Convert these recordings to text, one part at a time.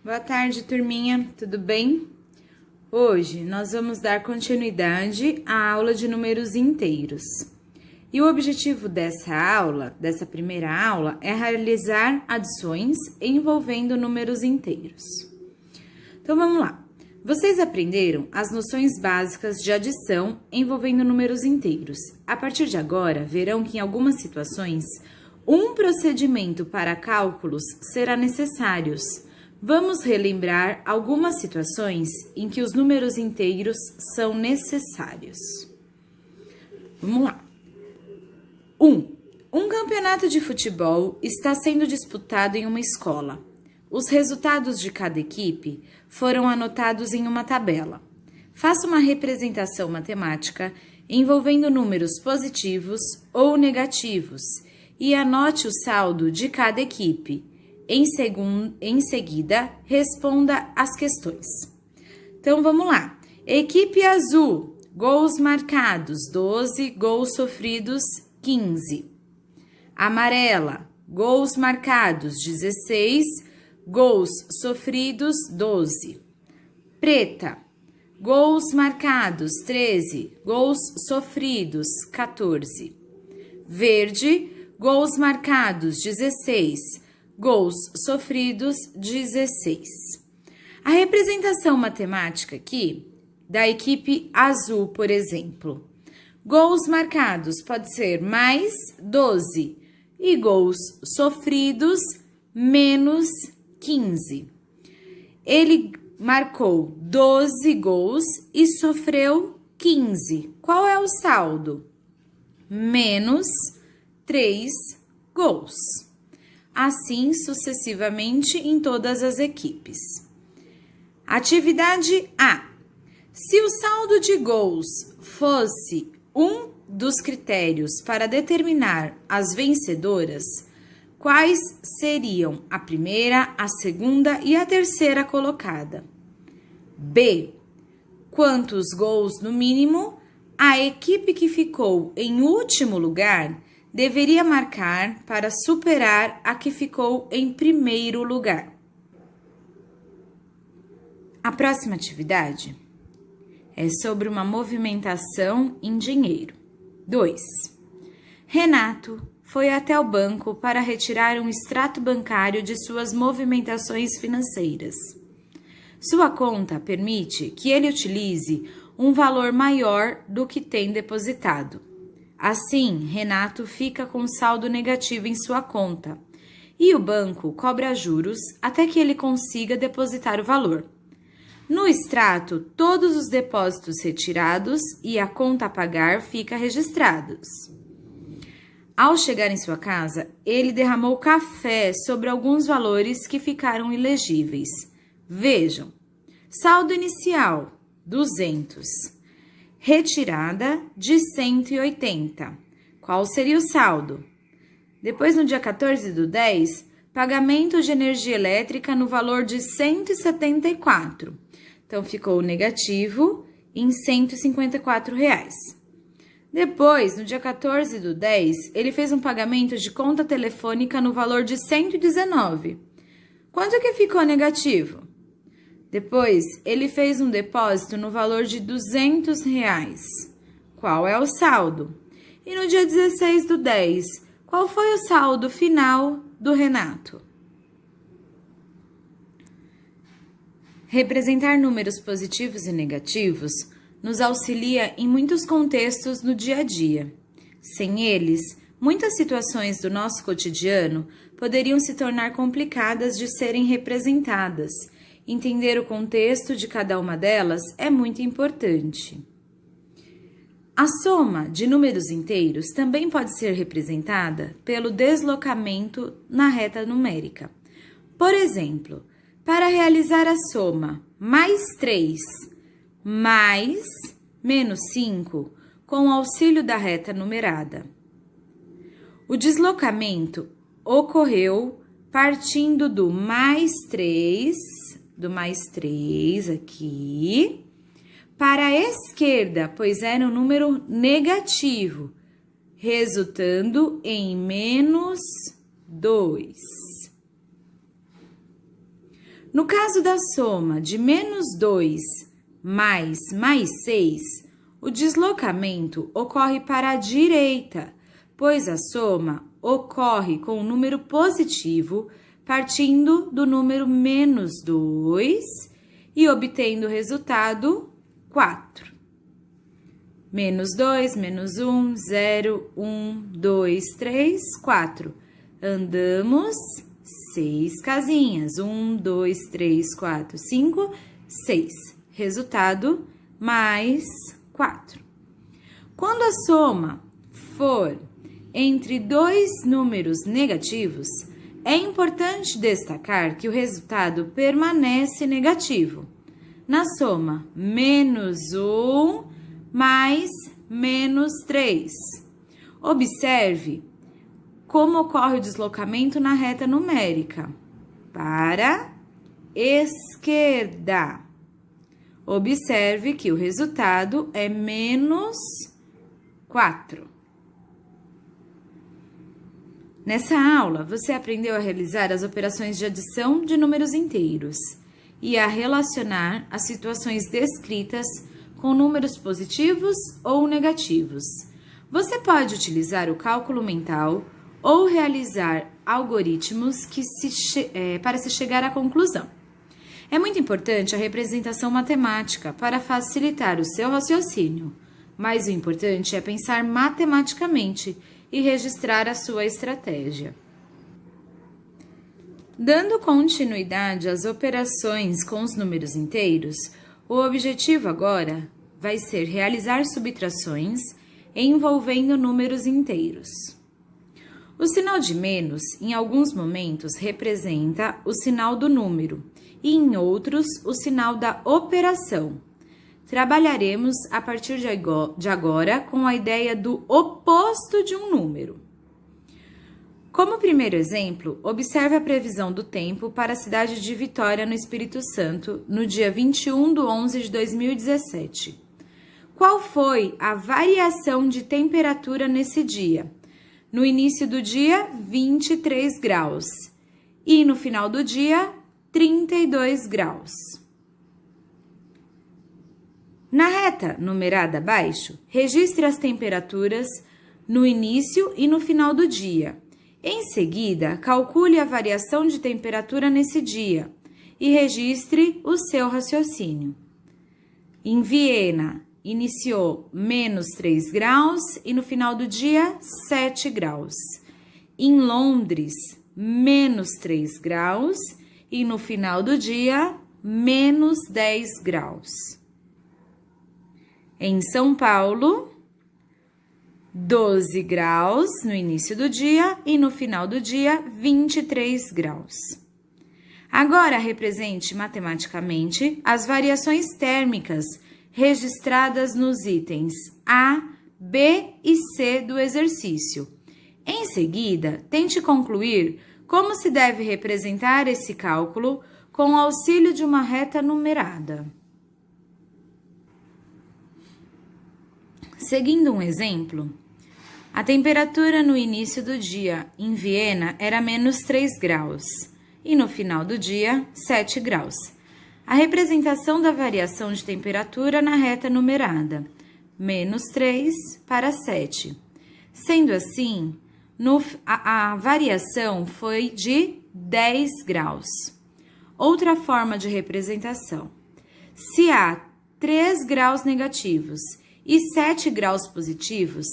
Boa tarde, turminha, tudo bem? Hoje nós vamos dar continuidade à aula de números inteiros. E o objetivo dessa primeira aula, é realizar adições envolvendo números inteiros. Então vamos lá. Vocês aprenderam as noções básicas de adição envolvendo números inteiros. A partir de agora, verão que em algumas situações, um procedimento para cálculos será necessário. Vamos relembrar algumas situações em que os números inteiros são necessários. Vamos lá. 1. Um campeonato de futebol está sendo disputado em uma escola. Os resultados de cada equipe foram anotados em uma tabela. Faça uma representação matemática envolvendo números positivos ou negativos e anote o saldo de cada equipe. Em seguida, responda as questões. Então, vamos lá. Equipe azul, gols marcados, 12, gols sofridos, 15. Amarela, gols marcados, 16, gols sofridos, 12. Preta, gols marcados, 13, gols sofridos, 14. Verde, gols marcados, 16, gols sofridos, 16. A representação matemática aqui, da equipe azul, por exemplo. Gols marcados pode ser mais 12 e gols sofridos, menos 15. Ele marcou 12 gols e sofreu 15. Qual é o saldo? Menos 3 gols. Assim sucessivamente em todas as equipes. Atividade A. Se o saldo de gols fosse um dos critérios para determinar as vencedoras, quais seriam a primeira, a segunda e a terceira colocada? B. Quantos gols no mínimo a equipe que ficou em último lugar deveria marcar para superar a que ficou em primeiro lugar? A próxima atividade é sobre uma movimentação em dinheiro. 2. Renato foi até o banco para retirar um extrato bancário de suas movimentações financeiras. Sua conta permite que ele utilize um valor maior do que tem depositado. Assim, Renato fica com saldo negativo em sua conta e o banco cobra juros até que ele consiga depositar o valor. No extrato, todos os depósitos retirados e a conta a pagar fica registrados. Ao chegar em sua casa, ele derramou café sobre alguns valores que ficaram ilegíveis. Vejam: saldo inicial, 200. Retirada de 180. Qual seria o saldo? Depois, no dia 14/10, pagamento de energia elétrica no valor de 174. Então, ficou negativo em R$ 154. Depois, no dia 14/10, ele fez um pagamento de conta telefônica no valor de 119. Quanto que ficou negativo? Depois, ele fez um depósito no valor de R$ 200. Qual é o saldo? E no dia 16/10, qual foi o saldo final do Renato? Representar números positivos e negativos nos auxilia em muitos contextos no dia a dia. Sem eles, muitas situações do nosso cotidiano poderiam se tornar complicadas de serem representadas. Entender o contexto de cada uma delas é muito importante. A soma de números inteiros também pode ser representada pelo deslocamento na reta numérica. Por exemplo, para realizar a soma mais 3 mais menos 5 com o auxílio da reta numerada. O deslocamento ocorreu partindo do mais 3 aqui, para a esquerda, pois era um número negativo, resultando em menos 2. No caso da soma de menos 2 mais 6, o deslocamento ocorre para a direita, pois a soma ocorre com o número positivo, partindo do número menos 2 e obtendo o resultado 4. Menos 2, menos 1, 0, 1, 2, 3, 4. Andamos 6 casinhas. 1, 2, 3, 4, 5, 6. Resultado, mais 4. Quando a soma for entre dois números negativos, é importante destacar que o resultado permanece negativo. Na soma, menos 1 mais menos 3. Observe como ocorre o deslocamento na reta numérica. Para esquerda. Observe que o resultado é menos 4. Nessa aula, você aprendeu a realizar as operações de adição de números inteiros e a relacionar as situações descritas com números positivos ou negativos. Você pode utilizar o cálculo mental ou realizar algoritmos para se chegar à conclusão. É muito importante a representação matemática para facilitar o seu raciocínio, mas o importante é pensar matematicamente e registrar a sua estratégia. Dando continuidade às operações com os números inteiros, o objetivo agora vai ser realizar subtrações envolvendo números inteiros. O sinal de menos, em alguns momentos, representa o sinal do número e, em outros, o sinal da operação. Trabalharemos a partir de agora com a ideia do oposto de um número. Como primeiro exemplo, observe a previsão do tempo para a cidade de Vitória, no Espírito Santo, no dia 21/11/2017. Qual foi a variação de temperatura nesse dia? No início do dia, 23 graus. E no final do dia, 32 graus. Na reta numerada abaixo, registre as temperaturas no início e no final do dia. Em seguida, calcule a variação de temperatura nesse dia e registre o seu raciocínio. Em Viena, iniciou menos 3 graus e no final do dia, 7 graus. Em Londres, menos 3 graus e no final do dia, menos 10 graus. Em São Paulo, 12 graus no início do dia e no final do dia, 23 graus. Agora, represente matematicamente as variações térmicas registradas nos itens A, B e C do exercício. Em seguida, tente concluir como se deve representar esse cálculo com o auxílio de uma reta numerada. Seguindo um exemplo, a temperatura no início do dia em Viena era menos 3 graus e no final do dia, 7 graus. A representação da variação de temperatura na reta numerada, menos 3 para 7. Sendo assim, a variação foi de 10 graus. Outra forma de representação. Se há 3 graus negativos e 7 graus positivos,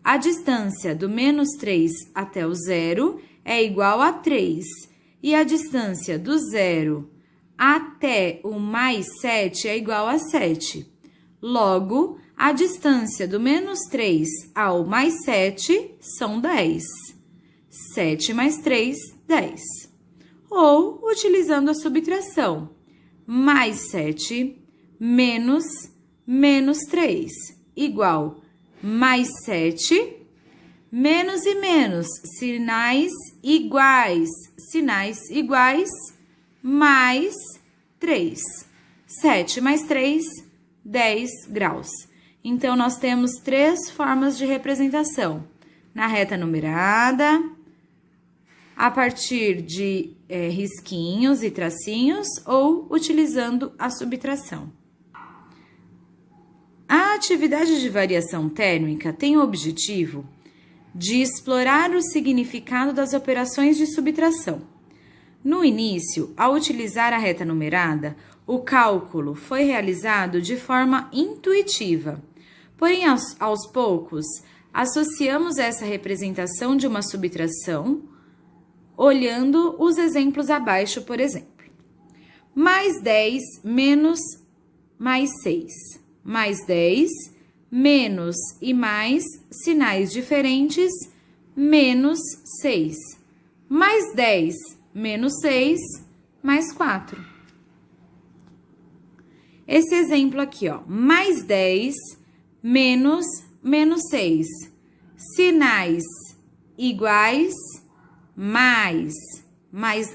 a distância do menos 3 até o zero é igual a 3, e a distância do zero até o mais 7 é igual a 7. Logo, a distância do menos 3 ao mais 7 são 10. 7 mais 3, 10. Ou, utilizando a subtração, mais 7 menos 3, igual mais 7, menos e menos, sinais iguais, mais 3. 7 mais 3, 10 graus. Então, nós temos 3 formas de representação. Na reta numerada, a partir de risquinhos e tracinhos ou utilizando a subtração. A atividade de variação térmica tem o objetivo de explorar o significado das operações de subtração. No início, ao utilizar a reta numerada, o cálculo foi realizado de forma intuitiva. Porém, aos poucos, associamos essa representação de uma subtração, olhando os exemplos abaixo, por exemplo. Mais 10 menos mais 6. Mais 10, menos e mais, sinais diferentes, menos 6. Mais 10, menos 6, mais 4. Esse exemplo aqui, ó, mais 10, menos 6. Sinais iguais, mais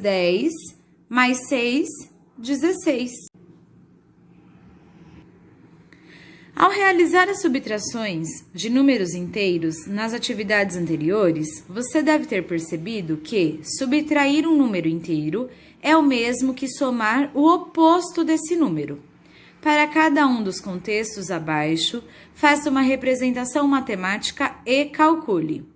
10, mais 6, 16. Ao realizar as subtrações de números inteiros nas atividades anteriores, você deve ter percebido que subtrair um número inteiro é o mesmo que somar o oposto desse número. Para cada um dos contextos abaixo, faça uma representação matemática e calcule.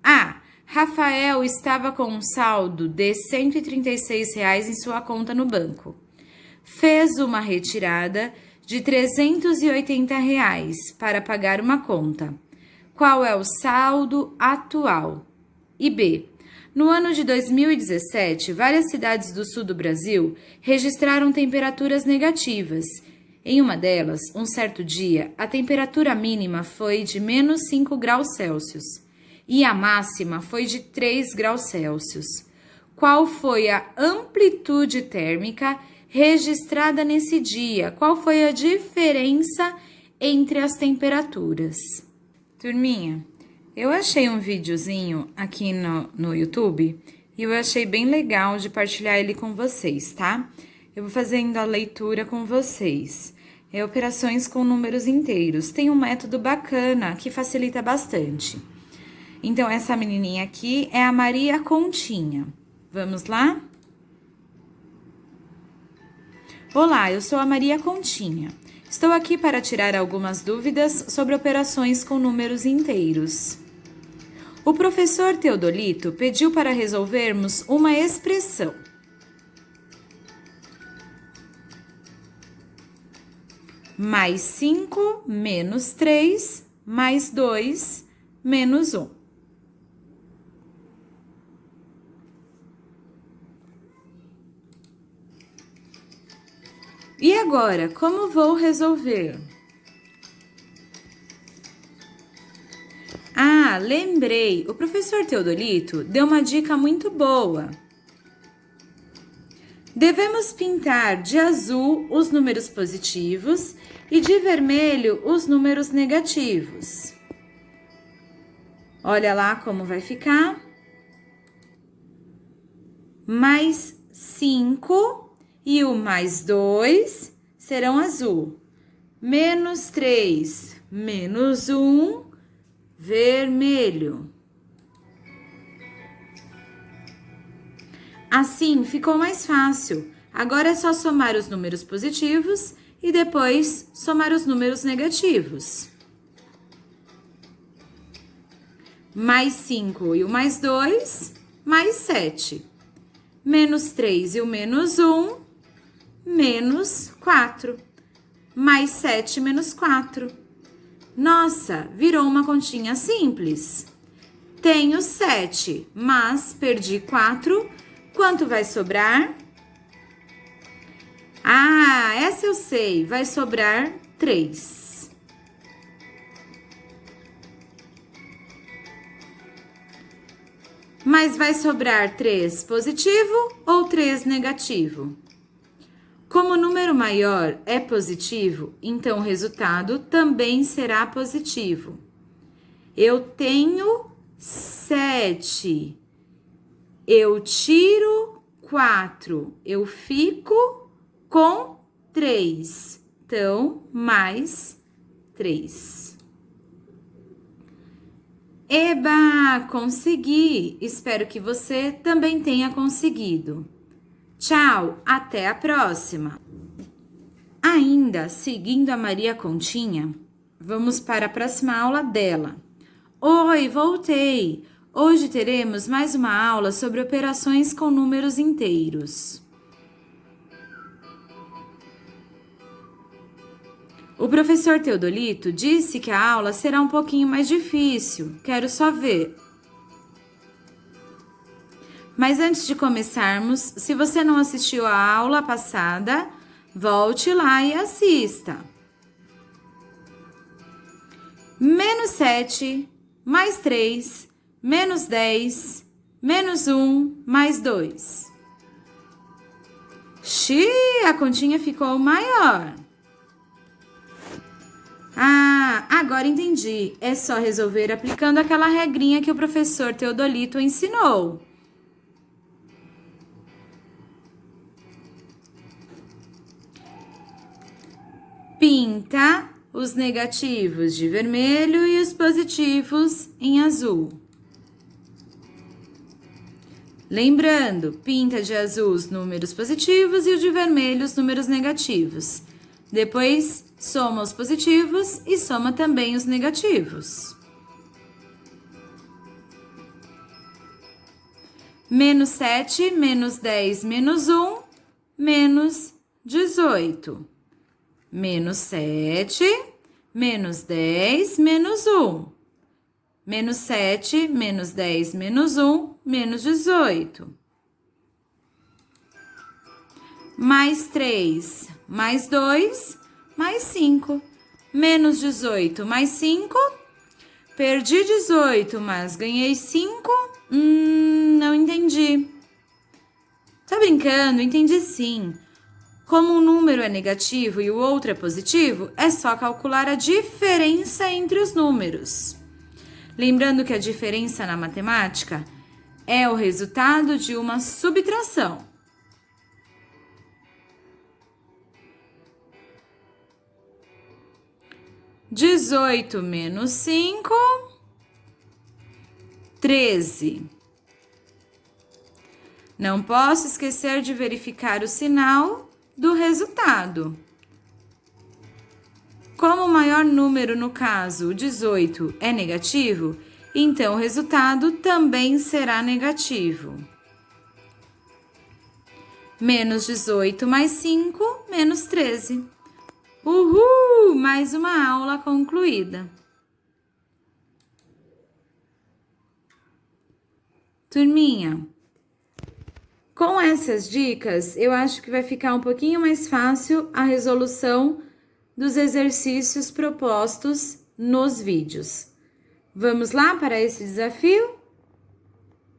A. Rafael estava com um saldo de R$ 136 em sua conta no banco. Fez uma retirada de R$ 380 para pagar uma conta. Qual é o saldo atual? E B. No ano de 2017, várias cidades do sul do Brasil registraram temperaturas negativas. Em uma delas, um certo dia, a temperatura mínima foi de menos 5 graus Celsius e a máxima foi de 3 graus Celsius. Qual foi a amplitude térmica registrada nesse dia? Qual foi a diferença entre as temperaturas? Turminha, eu achei um videozinho aqui no YouTube e eu achei bem legal de partilhar ele com vocês, tá? Eu vou fazendo a leitura com vocês. Operações com números inteiros. Tem um método bacana que facilita bastante. Então, essa menininha aqui é a Maria Continha. Vamos lá? Olá, eu sou a Maria Continha. Estou aqui para tirar algumas dúvidas sobre operações com números inteiros. O professor Teodolito pediu para resolvermos uma expressão. Mais 5 menos 3 mais 2 menos 1. E agora, como vou resolver? Ah, lembrei, o professor Teodolito deu uma dica muito boa. Devemos pintar de azul os números positivos e de vermelho os números negativos. Olha lá como vai ficar. Mais 5 e o mais 2 serão azul. Menos 3, menos 1, vermelho. Assim, ficou mais fácil. Agora é só somar os números positivos e depois somar os números negativos. Mais 5 e o mais 2, mais 7. Menos 3 e o menos 1, menos 4. Mais 7 menos 4. Nossa, virou uma continha simples. Tenho 7, mas perdi 4. Quanto vai sobrar? Ah, essa eu sei, vai sobrar 3. Mas vai sobrar 3 positivo ou 3 negativo? Como o número maior é positivo, então o resultado também será positivo. Eu tenho 7. Eu tiro 4. Eu fico com 3. Então, mais 3. Eba, consegui! Espero que você também tenha conseguido. Tchau, até a próxima! Ainda seguindo a Maria Continha, vamos para a próxima aula dela. Oi, voltei! Hoje teremos mais uma aula sobre operações com números inteiros. O professor Teodolito disse que a aula será um pouquinho mais difícil. Quero só ver. Mas antes de começarmos, se você não assistiu a aula passada, volte lá e assista. Menos 7, mais 3, menos 10, menos 1, mais 2. Xiii, a continha ficou maior. Ah, agora entendi. É só resolver aplicando aquela regrinha que o professor Teodolito ensinou. Pinta os negativos de vermelho e os positivos em azul. Lembrando, pinta de azul os números positivos e o de vermelho os números negativos. Depois, soma os positivos e soma também os negativos. Menos 7, menos 10, menos 1, menos 18. Menos 7, menos 10, menos 1. Menos 7, menos 10, menos 1, menos 18. Mais 3, mais 2, mais 5. Menos 18, mais 5. Perdi 18, mas ganhei 5. Não entendi. Tá brincando? Entendi sim. Como um número é negativo e o outro é positivo, é só calcular a diferença entre os números. Lembrando que a diferença na matemática é o resultado de uma subtração. Dezoito menos 5, 13. Não posso esquecer de verificar o sinal do resultado. Como o maior número, no caso, o 18, é negativo, então o resultado também será negativo. Menos 18 mais 5, menos 13. Uhul! Mais uma aula concluída. Turminha, com essas dicas, eu acho que vai ficar um pouquinho mais fácil a resolução dos exercícios propostos nos vídeos. Vamos lá para esse desafio?